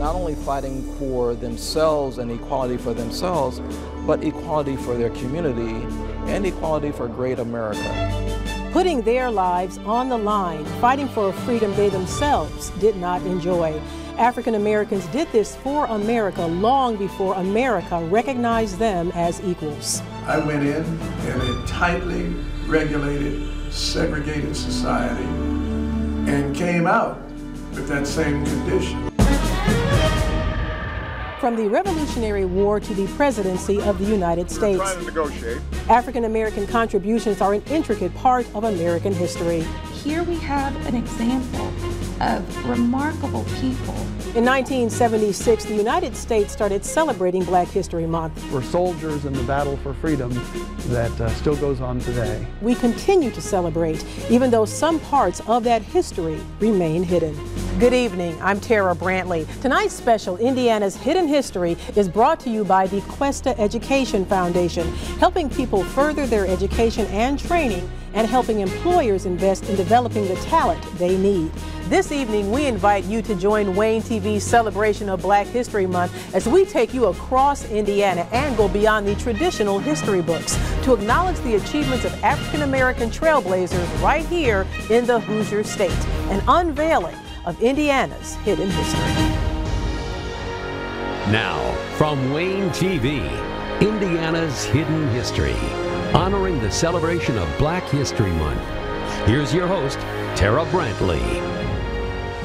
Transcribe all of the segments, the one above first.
not only fighting for themselves and equality for themselves, but equality for their community and equality for great America. Putting their lives on the line, fighting for a freedom they themselves did not enjoy. African Americans did this for America long before America recognized them as equals. I went in a tightly regulated, segregated society and came out with that same condition. From the Revolutionary War to the presidency of the United States, trying to negotiate. African American contributions are an intricate part of American history. Here we have an example of remarkable people. In 1976, the United States started celebrating Black History Month. We're soldiers in the battle for freedom that still goes on today. We continue to celebrate, even though some parts of that history remain hidden. Good evening, I'm Terra Brantley. Tonight's special, Indiana's Hidden History, is brought to you by the Cuesta Education Foundation, helping people further their education and training and helping employers invest in developing the talent they need. This evening, we invite you to join WANE-TV's celebration of Black History Month as we take you across Indiana and go beyond the traditional history books to acknowledge the achievements of African American trailblazers right here in the Hoosier State, an unveiling of Indiana's hidden history. Now, from WANE-TV, Indiana's hidden history, honoring the celebration of Black History Month. Here's your host, Terra Brantley.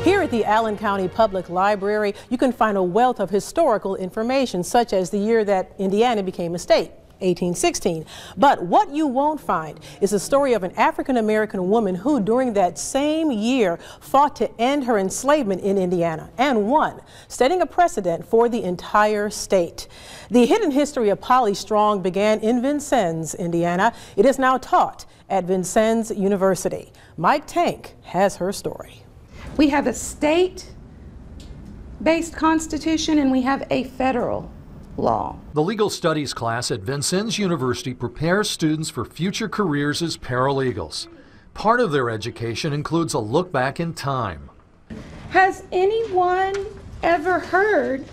Here at the Allen County Public Library, you can find a wealth of historical information, such as the year that Indiana became a state, 1816. But what you won't find is the story of an African-American woman who, during that same year, fought to end her enslavement in Indiana and won, setting a precedent for the entire state. The hidden history of Polly Strong began in Vincennes, Indiana. It is now taught at Vincennes University. Mike Tank has her story. We have a state-based constitution and we have a federal law. The legal studies class at Vincennes University prepares students for future careers as paralegals. Part of their education includes a look back in time. Has anyone ever heard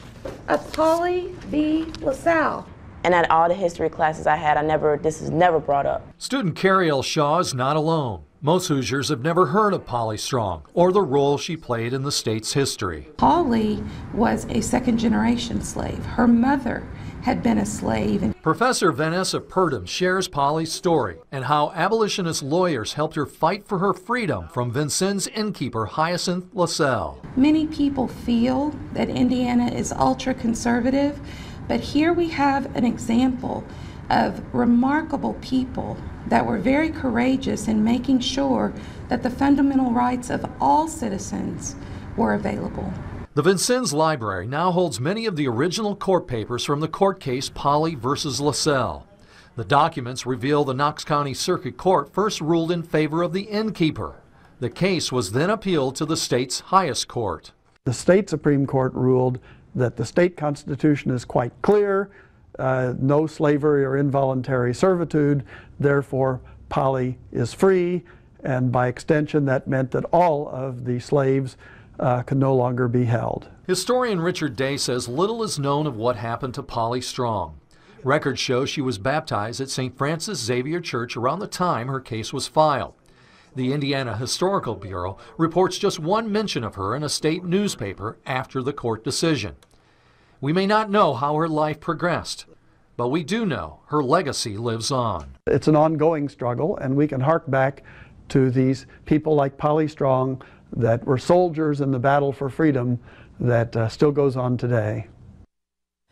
of Polly v. LaSalle? And at all the history classes I had, this is never brought up. Student Carrie L. Shaw is not alone. Most Hoosiers have never heard of Polly Strong or the role she played in the state's history. Polly was a second-generation slave. Her mother had been a slave. Professor Vanessa Purdom shares Polly's story and how abolitionist lawyers helped her fight for her freedom from Vincennes innkeeper Hyacinth LaSalle. Many people feel that Indiana is ultra-conservative, but here we have an example of remarkable people that were very courageous in making sure that the fundamental rights of all citizens were available. The Vincennes Library now holds many of the original court papers from the court case Polly versus LaSalle. The documents reveal the Knox County Circuit Court first ruled in favor of the innkeeper. The case was then appealed to the state's highest court. The state Supreme Court ruled that the state constitution is quite clear, no slavery or involuntary servitude, therefore Polly is free, and by extension that meant that all of the slaves could no longer be held. Historian Richard Day says little is known of what happened to Polly Strong. Records show she was baptized at St. Francis Xavier Church around the time her case was filed. The Indiana Historical Bureau reports just one mention of her in a state newspaper after the court decision. We may not know how her life progressed, but we do know her legacy lives on. It's an ongoing struggle, and we can hark back to these people like Polly Strong that were soldiers in the battle for freedom that still goes on today.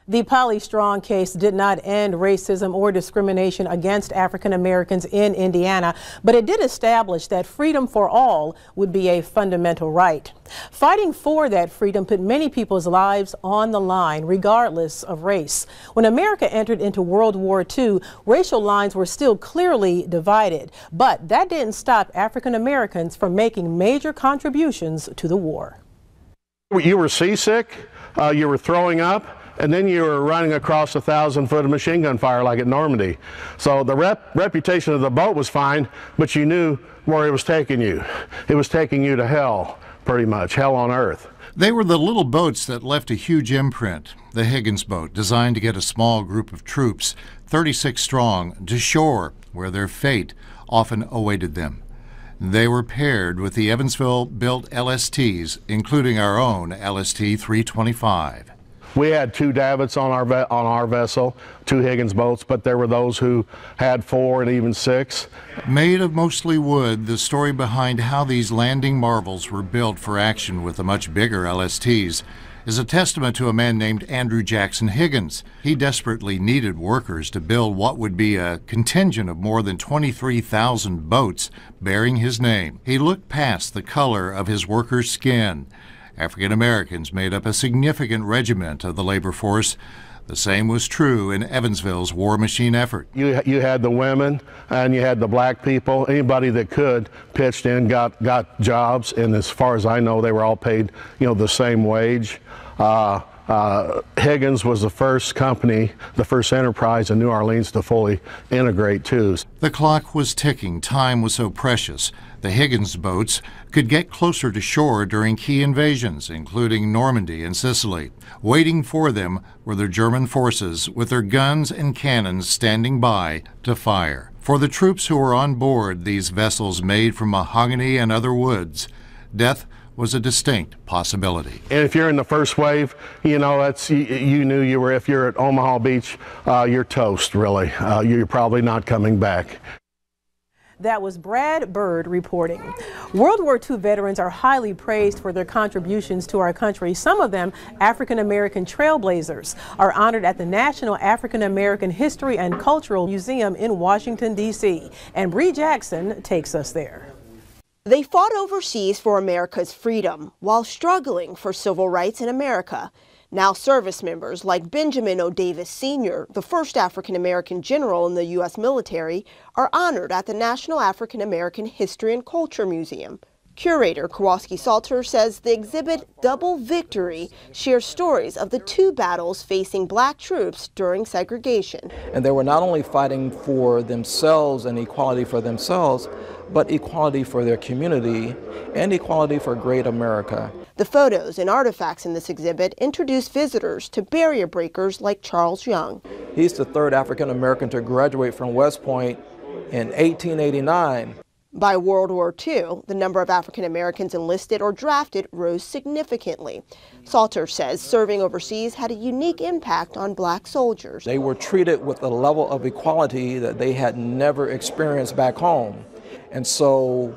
The Polly Strong case did not end racism or discrimination against African Americans in Indiana, but it did establish that freedom for all would be a fundamental right. Fighting for that freedom put many people's lives on the line, regardless of race. When America entered into World War II, racial lines were still clearly divided, but that didn't stop African Americans from making major contributions to the war. You were seasick, you were throwing up, and then you were running across 1,000 foot of machine gun fire like at Normandy. So the reputation of the boat was fine, but you knew where it was taking you. It was taking you to hell, pretty much, hell on earth. They were the little boats that left a huge imprint. The Higgins boat, designed to get a small group of troops, 36 strong, to shore, where their fate often awaited them. They were paired with the Evansville-built LSTs, including our own LST 325. We had 2 davits on our vessel, 2 Higgins boats, but there were those who had 4 and even 6. Made of mostly wood, the story behind how these landing marvels were built for action with the much bigger LSTs is a testament to a man named Andrew Jackson Higgins. He desperately needed workers to build what would be a contingent of more than 23,000 boats bearing his name. He looked past the color of his workers' skin. African Americans made up a significant regiment of the labor force. The same was true in Evansville's war machine effort. You had the women and you had the black people. Anybody that could pitched in, got jobs, and as far as I know, they were all paid, the same wage. Higgins was the first company, the first enterprise in New Orleans to fully integrate too. The clock was ticking. Time was so precious. The Higgins boats could get closer to shore during key invasions, including Normandy and Sicily. Waiting for them were the German forces with their guns and cannons standing by to fire. For the troops who were on board these vessels made from mahogany and other woods, death was a distinct possibility. And if you're in the first wave, you knew you were, if you're at Omaha Beach, you're toast, really. You're probably not coming back. That was Brad Bird reporting. World War II veterans are highly praised for their contributions to our country. Some of them, African American trailblazers, are honored at the National African American History and Cultural Museum in Washington, D.C. And Bree Jackson takes us there. They fought overseas for America's freedom while struggling for civil rights in America. Now service members like Benjamin O. Davis Sr., the first African-American general in the U.S. military, are honored at the National African American History and Culture Museum. Curator Kowalski Salter says the exhibit Double Victory shares stories of the 2 battles facing black troops during segregation. And they were not only fighting for themselves and equality for themselves, but equality for their community and equality for great America. The photos and artifacts in this exhibit introduce visitors to barrier breakers like Charles Young. He's the 3rd African American to graduate from West Point in 1889. By World War II, the number of African Americans enlisted or drafted rose significantly. Salter says serving overseas had a unique impact on black soldiers. They were treated with a level of equality that they had never experienced back home. And so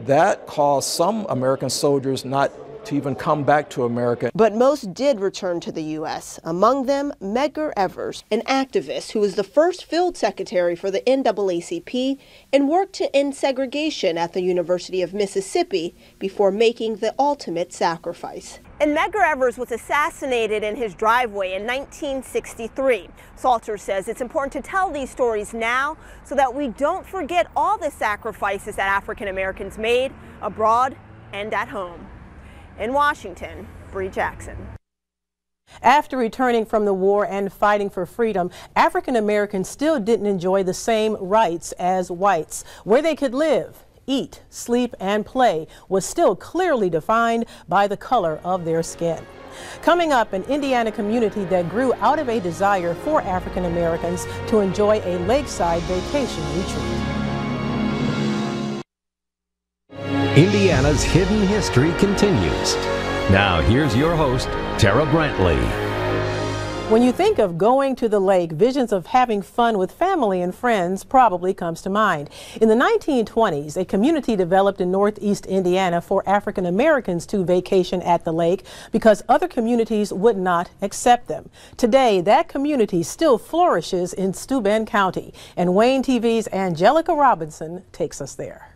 that caused some American soldiers not to even come back to America. But most did return to the U.S., among them Medgar Evers, an activist who was the first field secretary for the NAACP and worked to end segregation at the University of Mississippi before making the ultimate sacrifice. And Medgar Evers was assassinated in his driveway in 1963. Salter says it's important to tell these stories now so that we don't forget all the sacrifices that African Americans made abroad and at home. In Washington, Bree Jackson. After returning from the war and fighting for freedom, African Americans still didn't enjoy the same rights as whites. Where they could live, eat, sleep, and play was still clearly defined by the color of their skin. Coming up, an Indiana community that grew out of a desire for African Americans to enjoy a lakeside vacation retreat. Indiana's hidden history continues. Now here's your host, Terra Brantley. When you think of going to the lake, visions of having fun with family and friends probably comes to mind. In the 1920s, a community developed in Northeast Indiana for African Americans to vacation at the lake because other communities would not accept them. Today, that community still flourishes in Steuben County, and WANE-TV's Angelica Robinson takes us there.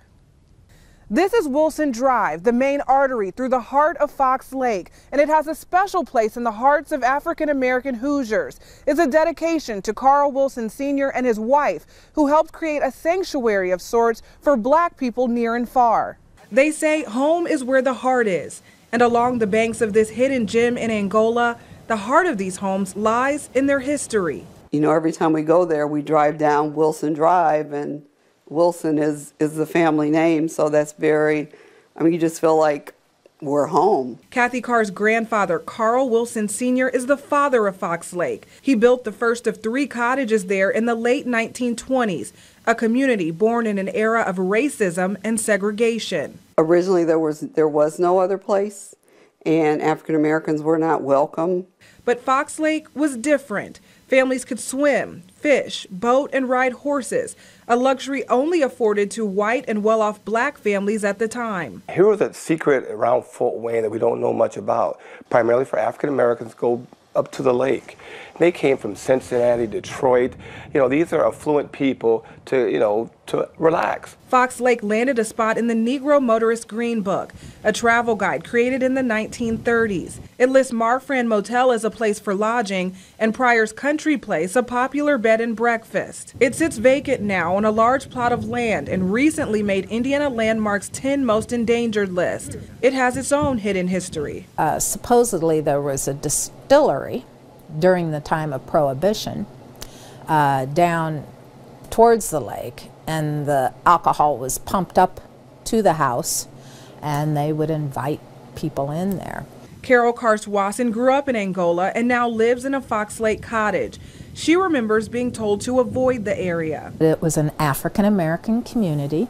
This is Wilson Drive, the main artery through the heart of Fox Lake, and it has a special place in the hearts of African American Hoosiers. It's a dedication to Carl Wilson Sr. and his wife, who helped create a sanctuary of sorts for black people near and far. They say home is where the heart is, and along the banks of this hidden gem in Angola, the heart of these homes lies in their history. You know, every time we go there, we drive down Wilson Drive, and Wilson is the family name, so that's very, I mean, you just feel like were home. Kathy Carr's grandfather, Carl Wilson Sr., is the father of Fox Lake. He built the first of 3 cottages there in the late 1920s, a community born in an era of racism and segregation. Originally, there was no other place, and African Americans were not welcome. But Fox Lake was different. Families could swim, fish, boat, and ride horses, a luxury only afforded to white and well-off black families at the time. Here was a secret around Fort Wayne that we don't know much about. Primarily for African Americans go up to the lake. They came from Cincinnati, Detroit. You know, these are affluent people to relax. Fox Lake landed a spot in the Negro Motorist Green Book, a travel guide created in the 1930s. It lists Marfran Motel as a place for lodging and Pryor's Country Place a popular bed and breakfast. It sits vacant now on a large plot of land and recently made Indiana Landmark's 10 most endangered list. It has its own hidden history. Supposedly there was a distillery during the time of Prohibition down towards the lake, and the alcohol was pumped up to the house and they would invite people in there. Carol Karswassen grew up in Angola and now lives in a Fox Lake cottage. She remembers being told to avoid the area. It was an African American community,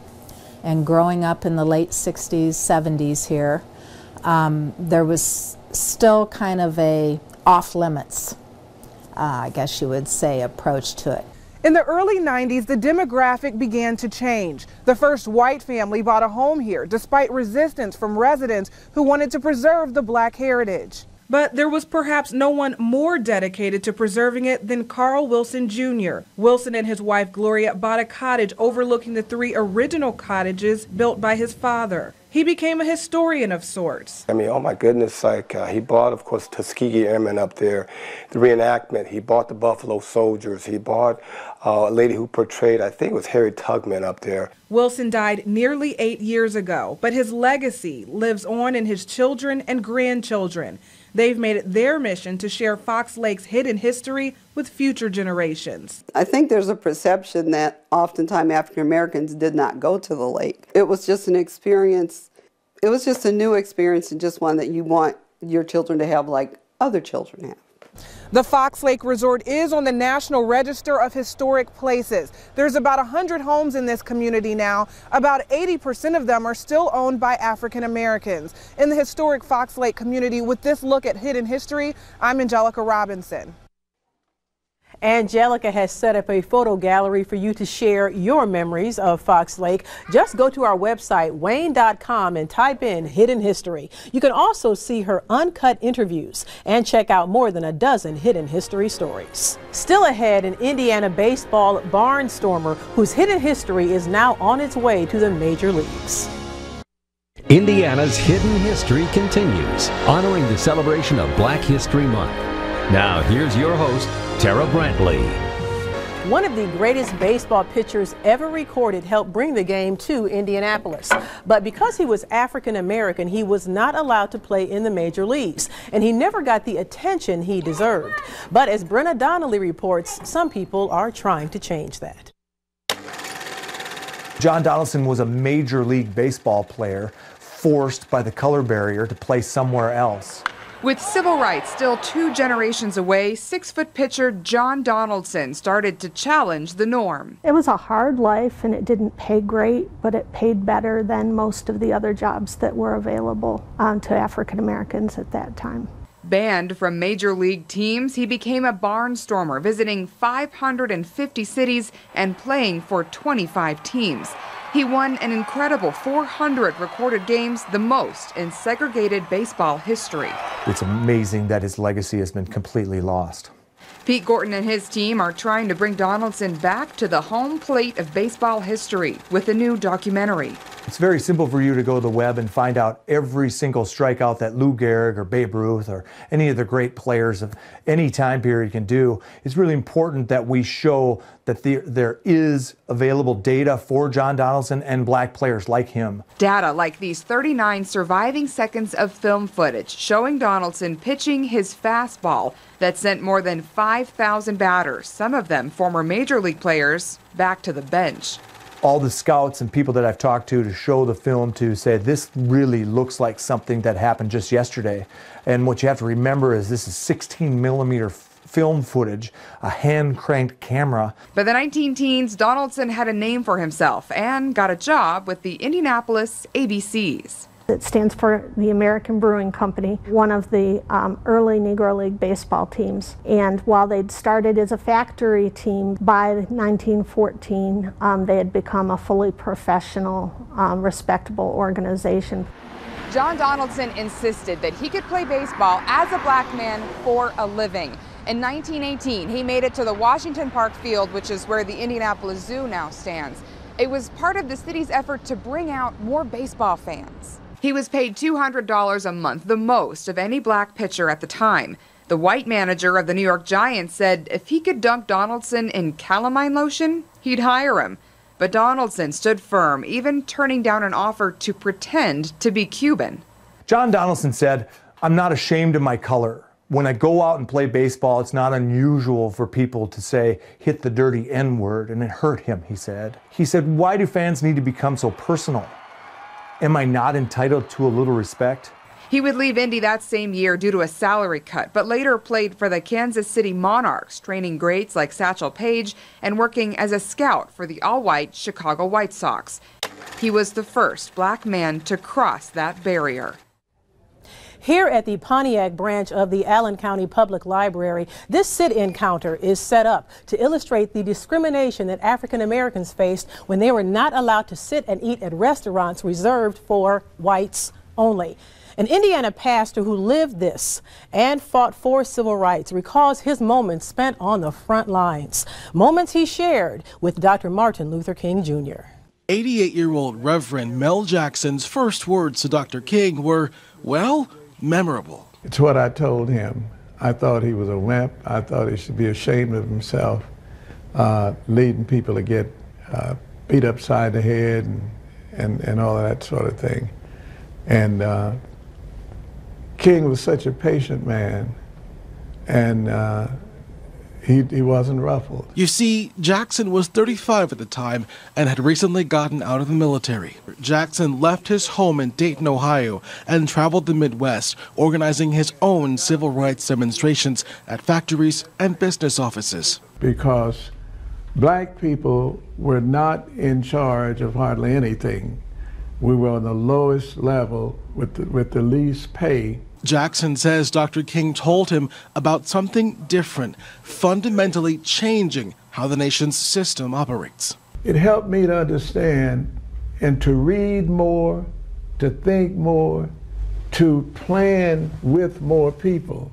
and growing up in the late 60s, 70s here, there was still kind of a off-limits, I guess you would say, approach to it. In the early 90s, the demographic began to change. The first white family bought a home here, despite resistance from residents who wanted to preserve the black heritage. But there was perhaps no one more dedicated to preserving it than Carl Wilson Jr. Wilson and his wife Gloria bought a cottage overlooking the 3 original cottages built by his father. He became a historian of sorts. I mean, oh my goodness, like he bought, of course, Tuskegee Airmen up there, the reenactment. He bought the Buffalo Soldiers. He bought a lady who portrayed, I think it was Harriet Tubman up there. Wilson died nearly 8 years ago, but his legacy lives on in his children and grandchildren. They've made it their mission to share Fox Lake's hidden history with future generations. I think there's a perception that oftentimes African Americans did not go to the lake. It was just an experience. It was just a new experience and just one that you want your children to have like other children have. The Fox Lake Resort is on the National Register of Historic Places. There's about 100 homes in this community now. About 80% of them are still owned by African Americans. In the historic Fox Lake community, with this look at hidden history, I'm Angelica Robinson. Angelica has set up a photo gallery for you to share your memories of Fox Lake. Just go to our website, WANE.com, and type in Hidden History. You can also see her uncut interviews and check out more than a dozen hidden history stories. Still ahead, an Indiana baseball Barnstormer whose hidden history is now on its way to the major leagues. Indiana's hidden history continues, honoring the celebration of Black History Month. Now, here's your host, Terra Brantley. One of the greatest baseball pitchers ever recorded helped bring the game to Indianapolis. But because he was African American, he was not allowed to play in the major leagues, and he never got the attention he deserved. But as Brenna Donnelly reports, some people are trying to change that. John Donaldson was a Major League Baseball player, forced by the color barrier to play somewhere else. With civil rights still 2 generations away, 6-foot pitcher John Donaldson started to challenge the norm. It was a hard life and it didn't pay great, but it paid better than most of the other jobs that were available to African Americans at that time. Banned from major league teams, he became a barnstormer, visiting 550 cities and playing for 25 teams. He won an incredible 400 recorded games, the most in segregated baseball history. It's amazing that his legacy has been completely lost. Pete Gorton and his team are trying to bring Donaldson back to the home plate of baseball history with a new documentary. It's very simple for you to go to the web and find out every single strikeout that Lou Gehrig or Babe Ruth or any of the great players of any time period can do. It's really important that we show that there is available data for John Donaldson and black players like him. Data like these 39 surviving seconds of film footage showing Donaldson pitching his fastball that sent more than 5,000 batters, some of them former major league players, back to the bench. all the scouts and people that I've talked to show the film to say this really looks like something that happened just yesterday. And what you have to remember is this is 16mm film footage, a hand-cranked camera. By the 19-teens, Donaldson had a name for himself and got a job with the Indianapolis ABCs. It stands for the American Brewing Company, one of the early Negro League baseball teams. And while they'd started as a factory team, by 1914 they had become a fully professional, respectable organization. John Donaldson insisted that he could play baseball as a black man for a living. In 1918, he made it to the Washington Park Field, which is where the Indianapolis Zoo now stands. It was part of the city's effort to bring out more baseball fans. He was paid $200 a month, the most of any black pitcher at the time. The white manager of the New York Giants said if he could dunk Donaldson in calamine lotion, he'd hire him. But Donaldson stood firm, even turning down an offer to pretend to be Cuban. John Donaldson said, "I'm not ashamed of my color. When I go out and play baseball, it's not unusual for people to say, hit the dirty N-word," and it hurt him, he said. He said, "Why do fans need to become so personal? Am I not entitled to a little respect?" He would leave Indy that same year due to a salary cut, but later played for the Kansas City Monarchs, training greats like Satchel Paige and working as a scout for the all-white Chicago White Sox. He was the first black man to cross that barrier. Here at the Pontiac branch of the Allen County Public Library, this sit-in counter is set up to illustrate the discrimination that African Americans faced when they were not allowed to sit and eat at restaurants reserved for whites only. An Indiana pastor who lived this and fought for civil rights recalls his moments spent on the front lines, moments he shared with Dr. Martin Luther King Jr. 88-year-old Reverend Mel Jackson's first words to Dr. King were, well, memorable. It's what I told him. I thought he was a wimp. I thought he should be ashamed of himself, leading people to get beat upside the head and all of that sort of thing. And King was such a patient man, and he wasn't ruffled. You see, Jackson was 35 at the time and had recently gotten out of the military. Jackson left his home in Dayton, Ohio, and traveled the Midwest, organizing his own civil rights demonstrations at factories and business offices. Because black people were not in charge of hardly anything. We were on the lowest level with the least pay. Jackson says Dr. King told him about something different, fundamentally changing how the nation's system operates. It helped me to understand and to read more, to think more, to plan with more people,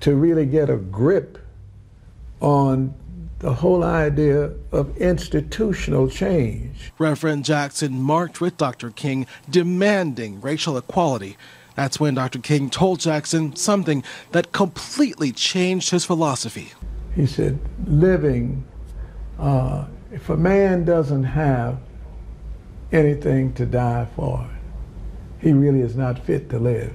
to really get a grip on the whole idea of institutional change. Reverend Jackson marched with Dr. King, demanding racial equality. That's when Dr. King told Jackson something that completely changed his philosophy. He said, living, if a man doesn't have anything to die for, he really is not fit to live.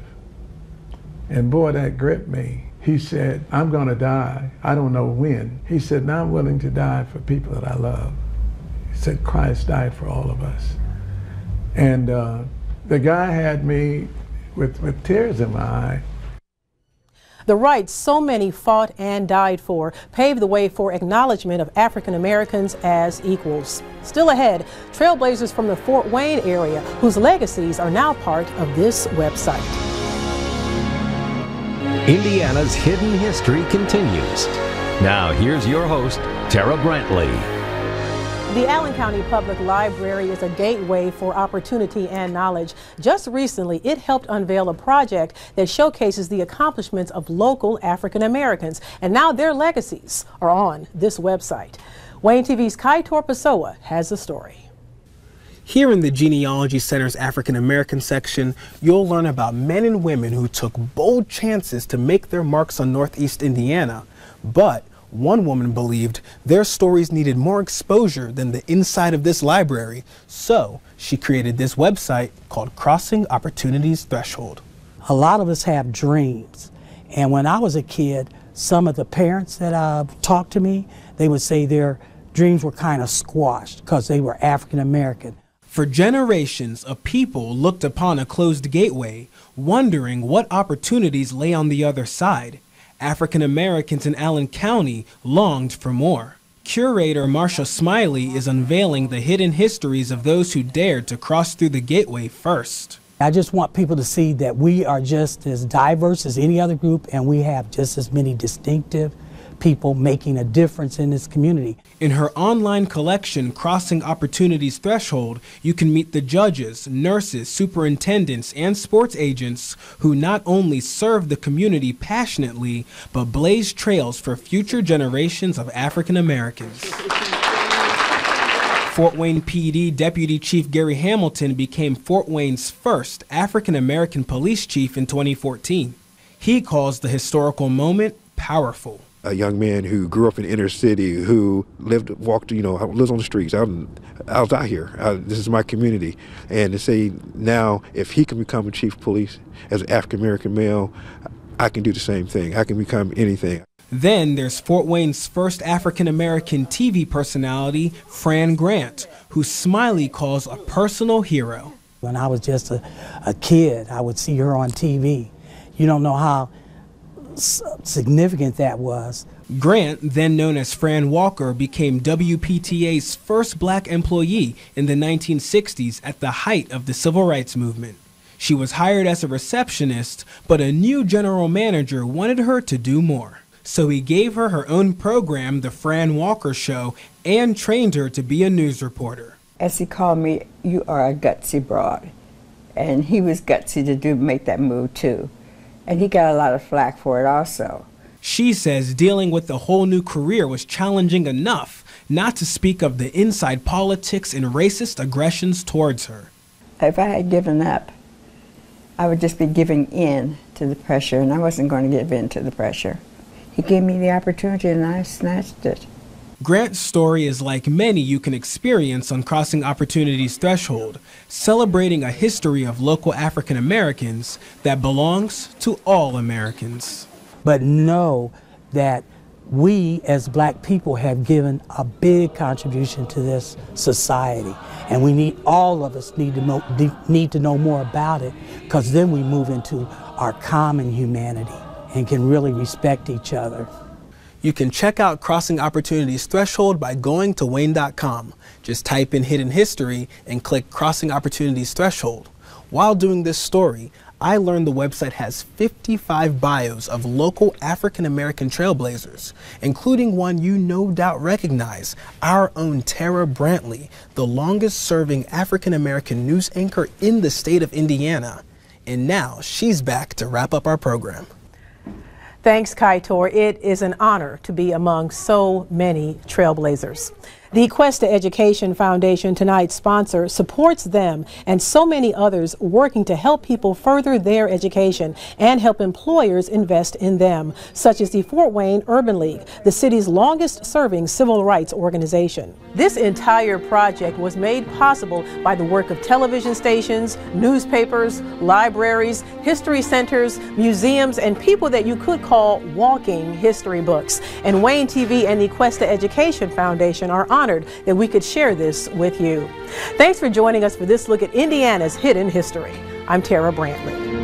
And boy, that gripped me. He said, I'm going to die. I don't know when. He said, now I'm willing to die for people that I love. He said, Christ died for all of us. And the guy had me with tears in my eye. The rights so many fought and died for paved the way for acknowledgement of African Americans as equals. Still ahead, trailblazers from the Fort Wayne area whose legacies are now part of this website. Indiana's hidden history continues. Now here's your host, Terra Brantley. The Allen County Public Library is a gateway for opportunity and knowledge. Just recently, it helped unveil a project that showcases the accomplishments of local African Americans, and now their legacies are on this website. WANE-TV's Kposowa has the story. Here in the Genealogy Center's African American section, you'll learn about men and women who took bold chances to make their marks on Northeast Indiana, but one woman believed their stories needed more exposure than the inside of this library, so she created this website called Crossing Opportunities Threshold. A lot of us have dreams, and when I was a kid, some of the parents that talked to me, they would say their dreams were kind of squashed because they were African American. For generations, a people looked upon a closed gateway, wondering what opportunities lay on the other side. African Americans in Allen County longed for more. Curator Marsha Smiley is unveiling the hidden histories of those who dared to cross through the gateway first. I just want people to see that we are just as diverse as any other group, and we have just as many distinctive people making a difference in this community. In her online collection, Crossing Opportunities Threshold, you can meet the judges, nurses, superintendents, and sports agents who not only serve the community passionately, but blaze trails for future generations of African Americans. Fort Wayne PD Deputy Chief Gary Hamilton became Fort Wayne's first African American police chief in 2014. He calls the historical moment powerful. A young man who grew up in the inner city, who lives on the streets. I was out here. This is my community. And to say now, if he can become a chief of police as an African American male, I can do the same thing. I can become anything. Then there's Fort Wayne's first African American TV personality, Fran Grant, who Smiley calls a personal hero. When I was just a kid, I would see her on TV. You don't know how significant that was. Grant, then known as Fran Walker, became WPTA's first black employee in the 1960s at the height of the civil rights movement. She was hired as a receptionist, but a new general manager wanted her to do more. So he gave her her own program, The Fran Walker Show, and trained her to be a news reporter. As he called me, "You are a gutsy broad." And he was gutsy to make that move too. And he got a lot of flack for it also. She says dealing with the whole new career was challenging enough, not to speak of the inside politics and racist aggressions towards her. If I had given up, I would just be giving in to the pressure, and I wasn't going to give in to the pressure. He gave me the opportunity and I snatched it. Grant's story is like many you can experience on Crossing Opportunities Threshold, celebrating a history of local African Americans that belongs to all Americans. But know that we as black people have given a big contribution to this society, and we need, all of us need to know more about it, because then we move into our common humanity and can really respect each other. You can check out Crossing Opportunities Threshold by going to WANE.com. Just type in Hidden History and click Crossing Opportunities Threshold. While doing this story, I learned the website has 55 bios of local African American trailblazers, including one you no doubt recognize, our own Terra Brantley, the longest serving African American news anchor in the state of Indiana. And now she's back to wrap up our program. Thanks, Kaitor. It is an honor to be among so many trailblazers. The Quest to Education Foundation, tonight's sponsor, supports them and so many others working to help people further their education and help employers invest in them, such as the Fort Wayne Urban League, the city's longest-serving civil rights organization. This entire project was made possible by the work of television stations, newspapers, libraries, history centers, museums, and people that you could call walking history books. And WANE-TV and the Quest to Education Foundation are honored that we could share this with you. Thanks for joining us for this look at Indiana's hidden history. I'm Terra Brantley.